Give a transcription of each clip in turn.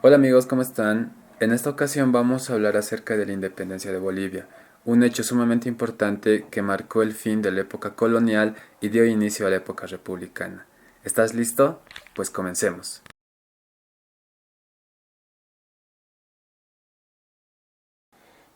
Hola amigos, ¿cómo están? En esta ocasión vamos a hablar acerca de la independencia de Bolivia, un hecho sumamente importante que marcó el fin de la época colonial y dio inicio a la época republicana. ¿Estás listo? Pues comencemos.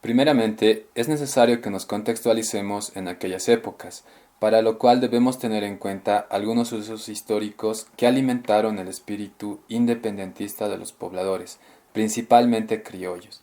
Primeramente, es necesario que nos contextualicemos en aquellas épocas, para lo cual debemos tener en cuenta algunos sucesos históricos que alimentaron el espíritu independentista de los pobladores, principalmente criollos.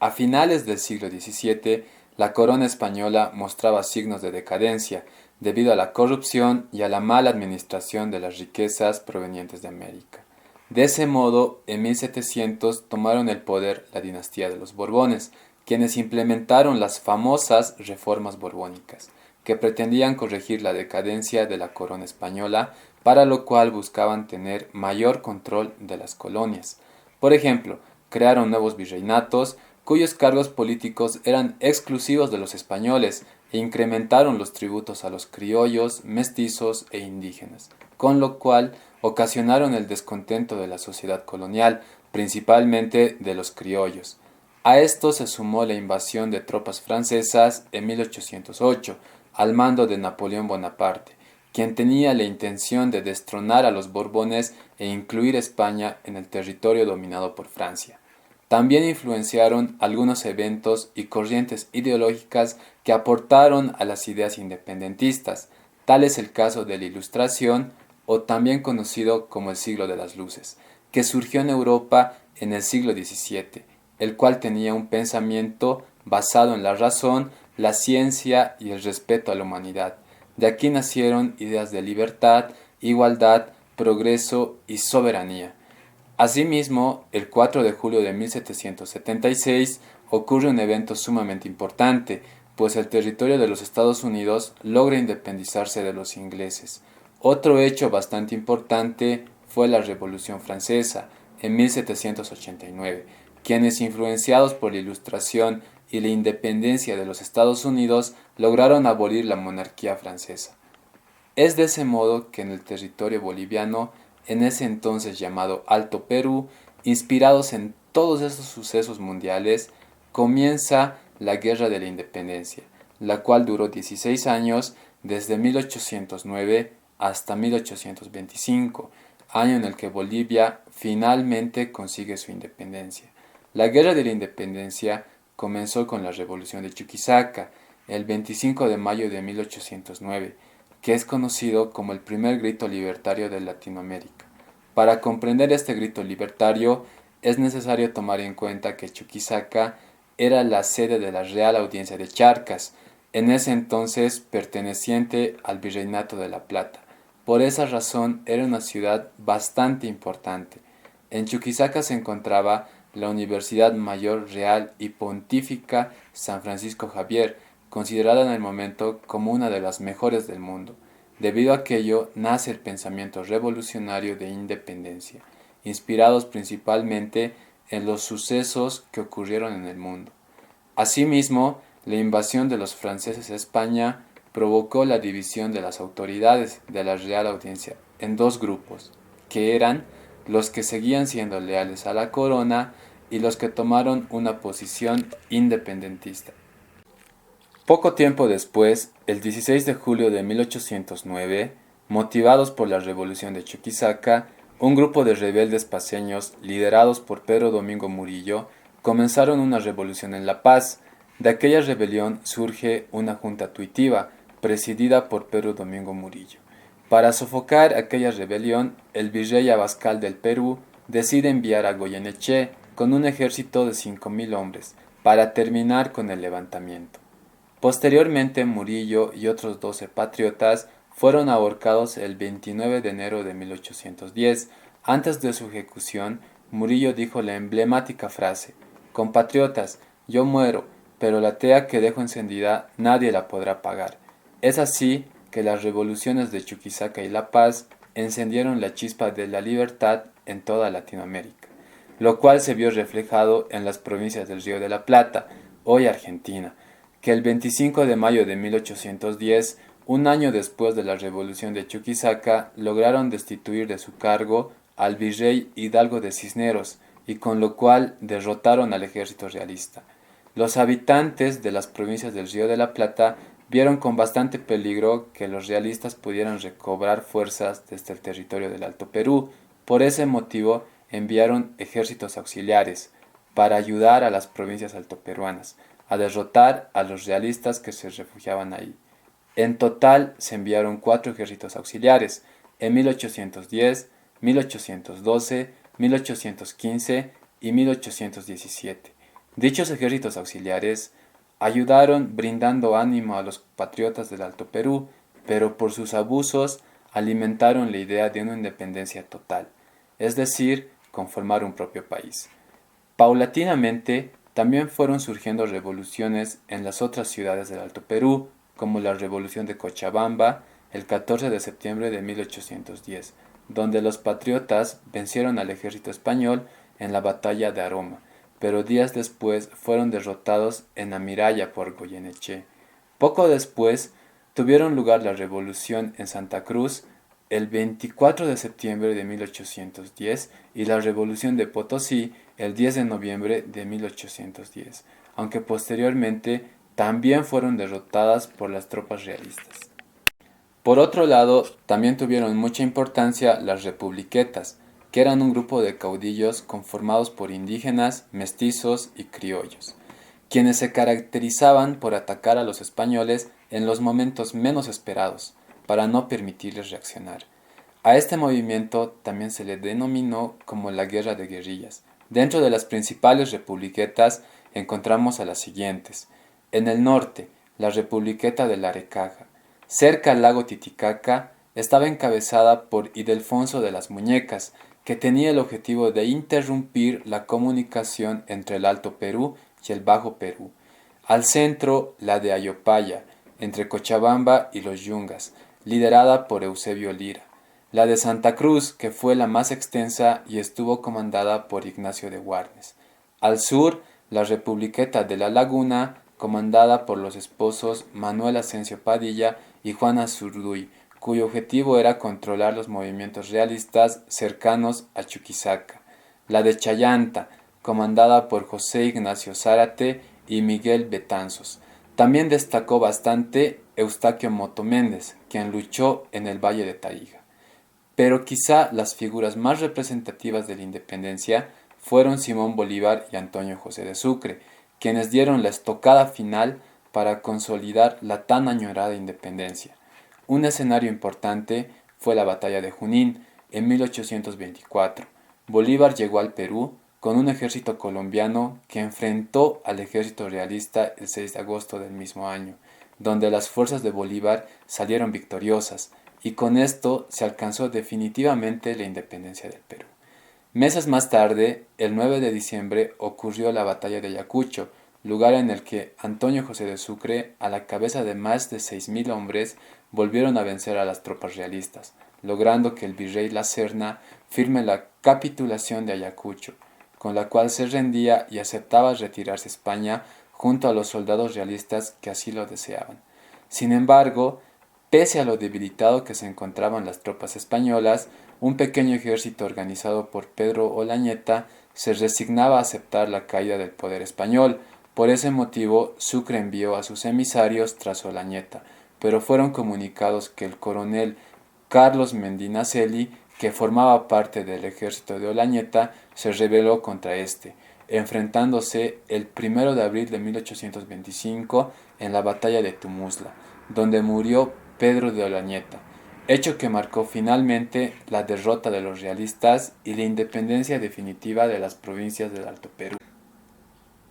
A finales del siglo XVII, la corona española mostraba signos de decadencia debido a la corrupción y a la mala administración de las riquezas provenientes de América. De ese modo, en 1700 tomaron el poder la dinastía de los Borbones, quienes implementaron las famosas reformas borbónicas, que pretendían corregir la decadencia de la corona española, para lo cual buscaban tener mayor control de las colonias. Por ejemplo, crearon nuevos virreinatos, cuyos cargos políticos eran exclusivos de los españoles, e incrementaron los tributos a los criollos, mestizos e indígenas, con lo cual ocasionaron el descontento de la sociedad colonial, principalmente de los criollos. A esto se sumó la invasión de tropas francesas en 1808, al mando de Napoleón Bonaparte, quien tenía la intención de destronar a los Borbones e incluir España en el territorio dominado por Francia. También influenciaron algunos eventos y corrientes ideológicas que aportaron a las ideas independentistas. Tal es el caso de la Ilustración, o también conocido como el siglo de las luces, que surgió en Europa en el siglo XVII, el cual tenía un pensamiento basado en la razón, la ciencia y el respeto a la humanidad. De aquí nacieron ideas de libertad, igualdad, progreso y soberanía. Asimismo, el 4 de julio de 1776 ocurre un evento sumamente importante, pues el territorio de los Estados Unidos logra independizarse de los ingleses. Otro hecho bastante importante fue la Revolución Francesa, en 1789, quienes, influenciados por la Ilustración y la independencia de los Estados Unidos, lograron abolir la monarquía francesa. Es de ese modo que en el territorio boliviano, en ese entonces llamado Alto Perú, inspirados en todos estos sucesos mundiales, comienza la Guerra de la Independencia, la cual duró 16 años, desde 1809 hasta 1825, año en el que Bolivia finalmente consigue su independencia. La Guerra de la Independencia comenzó con la Revolución de Chuquisaca, el 25 de mayo de 1809, que es conocido como el primer grito libertario de Latinoamérica. Para comprender este grito libertario, es necesario tomar en cuenta que Chuquisaca era la sede de la Real Audiencia de Charcas, en ese entonces perteneciente al Virreinato de La Plata. Por esa razón era una ciudad bastante importante. En Chuquisaca se encontraba la Universidad Mayor Real y Pontífica San Francisco Javier, considerada en el momento como una de las mejores del mundo. Debido a aquello nace el pensamiento revolucionario de independencia, inspirados principalmente en los sucesos que ocurrieron en el mundo. Asimismo, la invasión de los franceses a España provocó la división de las autoridades de la Real Audiencia en dos grupos, que eran los que seguían siendo leales a la corona y los que tomaron una posición independentista. Poco tiempo después, el 16 de julio de 1809, motivados por la revolución de Chuquisaca, un grupo de rebeldes paceños, liderados por Pedro Domingo Murillo, comenzaron una revolución en La Paz. De aquella rebelión surge una junta tuitiva, presidida por Pedro Domingo Murillo. Para sofocar aquella rebelión, el virrey Abascal del Perú decide enviar a Goyeneché con un ejército de 5.000 hombres para terminar con el levantamiento. Posteriormente, Murillo y otros 12 patriotas fueron ahorcados el 29 de enero de 1810. Antes de su ejecución, Murillo dijo la emblemática frase: «Compatriotas, yo muero, pero la tea que dejo encendida nadie la podrá apagar». Es así que las revoluciones de Chuquisaca y La Paz encendieron la chispa de la libertad en toda Latinoamérica, lo cual se vio reflejado en las provincias del Río de la Plata, hoy Argentina, que el 25 de mayo de 1810, un año después de la revolución de Chuquisaca, lograron destituir de su cargo al virrey Hidalgo de Cisneros, y con lo cual derrotaron al ejército realista. Los habitantes de las provincias del Río de la Plata vieron con bastante peligro que los realistas pudieran recobrar fuerzas desde el territorio del Alto Perú. Por ese motivo enviaron ejércitos auxiliares para ayudar a las provincias altoperuanas a derrotar a los realistas que se refugiaban ahí. En total se enviaron 4 ejércitos auxiliares en 1810, 1812, 1815 y 1817. Dichos ejércitos auxiliares ayudaron brindando ánimo a los patriotas del Alto Perú, pero por sus abusos alimentaron la idea de una independencia total, es decir, conformar un propio país. Paulatinamente, también fueron surgiendo revoluciones en las otras ciudades del Alto Perú, como la Revolución de Cochabamba, el 14 de septiembre de 1810, donde los patriotas vencieron al ejército español en la batalla de Aroma, pero días después fueron derrotados en Amiraya por Goyeneche. Poco después tuvieron lugar la revolución en Santa Cruz el 24 de septiembre de 1810 y la revolución de Potosí el 10 de noviembre de 1810, aunque posteriormente también fueron derrotadas por las tropas realistas. Por otro lado, también tuvieron mucha importancia las republiquetas, que eran un grupo de caudillos conformados por indígenas, mestizos y criollos, quienes se caracterizaban por atacar a los españoles en los momentos menos esperados, para no permitirles reaccionar. A este movimiento también se le denominó como la Guerra de Guerrillas. Dentro de las principales republiquetas encontramos a las siguientes. En el norte, la Republiqueta de Larecaja. Cerca al lago Titicaca estaba encabezada por Ildefonso de las Muñecas, que tenía el objetivo de interrumpir la comunicación entre el Alto Perú y el Bajo Perú. Al centro, la de Ayopaya, entre Cochabamba y los Yungas, liderada por Eusebio Lira. La de Santa Cruz, que fue la más extensa y estuvo comandada por Ignacio de Warnes. Al sur, la Republiqueta de la Laguna, comandada por los esposos Manuel Asensio Padilla y Juana Zurduy, cuyo objetivo era controlar los movimientos realistas cercanos a Chuquisaca. La de Chayanta, comandada por José Ignacio Zárate y Miguel Betanzos. También destacó bastante Eustaquio Moto Méndez, quien luchó en el Valle de Tarija. Pero quizá las figuras más representativas de la independencia fueron Simón Bolívar y Antonio José de Sucre, quienes dieron la estocada final para consolidar la tan añorada independencia. Un escenario importante fue la batalla de Junín en 1824. Bolívar llegó al Perú con un ejército colombiano que enfrentó al ejército realista el 6 de agosto del mismo año, donde las fuerzas de Bolívar salieron victoriosas, y con esto se alcanzó definitivamente la independencia del Perú. Meses más tarde, el 9 de diciembre, ocurrió la batalla de Ayacucho, lugar en el que Antonio José de Sucre, a la cabeza de más de 6.000 hombres, volvieron a vencer a las tropas realistas, logrando que el virrey La Serna firme la capitulación de Ayacucho, con la cual se rendía y aceptaba retirarse a España junto a los soldados realistas que así lo deseaban. Sin embargo, pese a lo debilitado que se encontraban las tropas españolas, un pequeño ejército organizado por Pedro Olañeta se resignaba a aceptar la caída del poder español. Por ese motivo, Sucre envió a sus emisarios tras Olañeta, pero fueron comunicados que el coronel Carlos Medinaceli, que formaba parte del ejército de Olañeta, se rebeló contra este, enfrentándose el 1 de abril de 1825 en la batalla de Tumuzla, donde murió Pedro de Olañeta, hecho que marcó finalmente la derrota de los realistas y la independencia definitiva de las provincias del Alto Perú.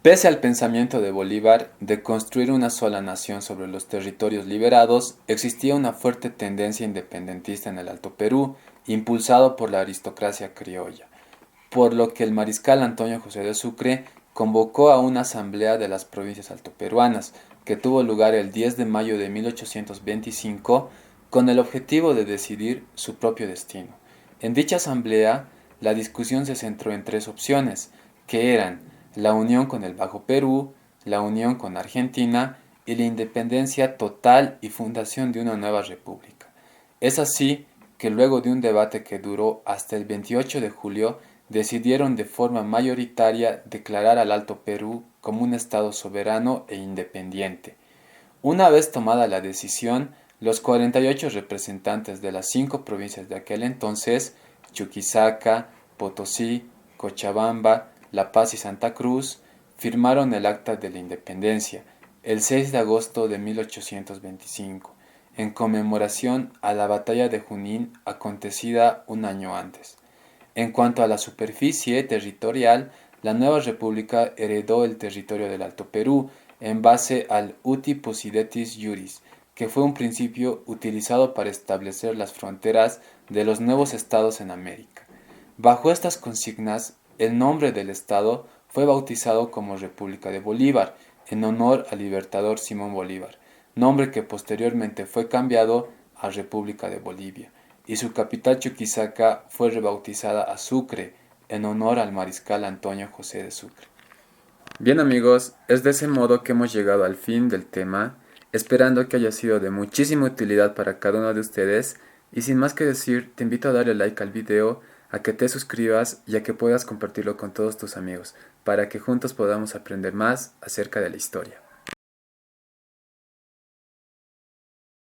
Pese al pensamiento de Bolívar de construir una sola nación sobre los territorios liberados, existía una fuerte tendencia independentista en el Alto Perú, impulsado por la aristocracia criolla, por lo que el mariscal Antonio José de Sucre convocó a una asamblea de las provincias altoperuanas, que tuvo lugar el 10 de mayo de 1825, con el objetivo de decidir su propio destino. En dicha asamblea, la discusión se centró en 3 opciones, que eran la unión con el Bajo Perú, la unión con Argentina y la independencia total y fundación de una nueva república. Es así que luego de un debate que duró hasta el 28 de julio, decidieron de forma mayoritaria declarar al Alto Perú como un estado soberano e independiente. Una vez tomada la decisión, los 48 representantes de las 5 provincias de aquel entonces, Chuquisaca, Potosí, Cochabamba, La Paz y Santa Cruz, firmaron el Acta de la Independencia el 6 de agosto de 1825, en conmemoración a la batalla de Junín acontecida un año antes. En cuanto a la superficie territorial, la nueva república heredó el territorio del Alto Perú en base al uti possidetis iuris, que fue un principio utilizado para establecer las fronteras de los nuevos estados en América. Bajo estas consignas, el nombre del estado fue bautizado como República de Bolívar, en honor al libertador Simón Bolívar, nombre que posteriormente fue cambiado a República de Bolivia, y su capital Chuquisaca fue rebautizada a Sucre, en honor al mariscal Antonio José de Sucre. Bien amigos, es de ese modo que hemos llegado al fin del tema, esperando que haya sido de muchísima utilidad para cada uno de ustedes, y sin más que decir, te invito a darle like al video, a que te suscribas y a que puedas compartirlo con todos tus amigos, para que juntos podamos aprender más acerca de la historia.